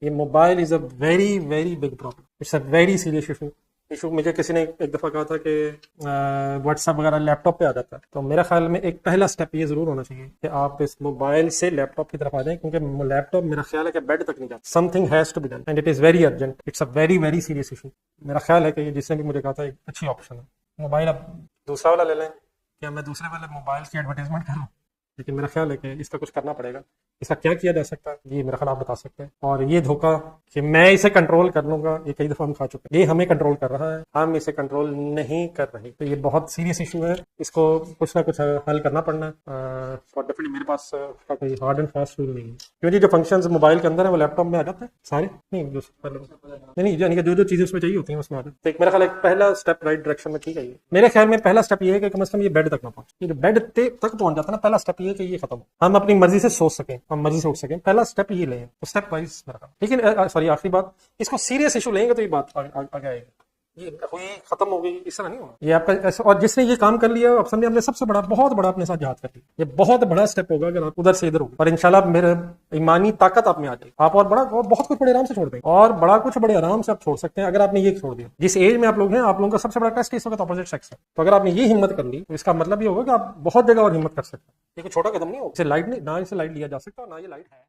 ये mobile is a very very big problem, it's a very serious issue. मुझे किसी ने एक दफ़ा कहा था कि व्हाट्सएप वगैरह लैपटॉप पे आ जाता है, तो मेरा ख्याल में एक पहला स्टेप ये ज़रूर होना चाहिए कि आप इस मोबाइल से लैपटॉप की तरफ आ जाएं, क्योंकि लैपटॉप मेरा ख्याल है कि बेड तक नहीं जाता। Something has to be done and it is very urgent, it's a very very serious issue. मेरा ख्याल है कि जिसने भी मुझे कहा था एक अच्छी ऑप्शन है। मोबाइल आप दूसरा वाला ले लें, क्या मैं दूसरे वाले मोबाइल की एडवर्टाइजमेंट करूँ? लेकिन मेरा ख्याल है कि इसका कुछ करना पड़ेगा। इसका क्या किया जा सकता है ये मेरा ख्याल आप बता सकते हैं। और ये धोखा कि मैं इसे कंट्रोल कर लूंगा, ये कई दफा हम खा चुके हैं। ये हमें कंट्रोल कर रहा है, हम इसे कंट्रोल नहीं कर रहे। तो ये बहुत सीरियस इशू है, इसको कुछ ना कुछ हल करना पड़ना है। और डेफिनेटली मेरे पास इसका कोई हार्ड एंड फास्ट रूल नहीं है, क्योंकि जो फंक्शंस मोबाइल के अंदर है वो लैपटॉप में आ जाते हैं सारे। नहीं जो नहीं यानी कि जो चीजें उसमें चाहिए होती हैं उसमें आ जाती है। तो एक मेरा ख्याल एक पहला स्टेप राइट डायरेक्शन में ठीक है। ये मेरे ख्याल में पहला स्टेप ये है कि कम से कम ये बेड तक ना पहुंचे। ये जो बेड तक पहुंच जाता है ना, पहला स्टेप ये है कि ये खत्म हो, हम अपनी मर्जी से सोच सकें, हम मर्जी से उठ सकें। पहला स्टेप ये लें, तो स्टेप वाइज मेरा ख्याल। लेकिन सॉरी आखिरी बात, इसको सीरियस इशू लेंगे तो ये बात आगे आएगी, ये हुई खत्म हो गई, इस तरह नहीं होना ये आपका ऐसा। और जिसने ये काम कर लिया आप समझे हमने सबसे बड़ा बहुत बड़ा अपने साथ जहाज कर लिया। ये बहुत बड़ा स्टेप होगा अगर आप उधर से इधर होगा, और इंशाल्लाह मेरे ईमानी ताकत आप में आ जाएगी। आप और बहुत कुछ बड़े आराम से छोड़ देंगे, और बड़ा कुछ बड़े आराम से आप छोड़ सकते हैं अगर आपने ये छोड़ दिया। जिस एज में आप लोग हैं, आप लोगों का सबसे बड़ा टेस्ट इस वक्त अपोजिट सेक्स है। तो अगर आपने ये हिम्मत कर ली तो इसका मतलब ये होगा कि आप बहुत जगह और हिम्मत कर सकते हैं। ये कोई छोटा कदम नहीं होगा। इसे लाइट नहीं, ना इसे लाइट लिया जा सकता और ना ये लाइट है।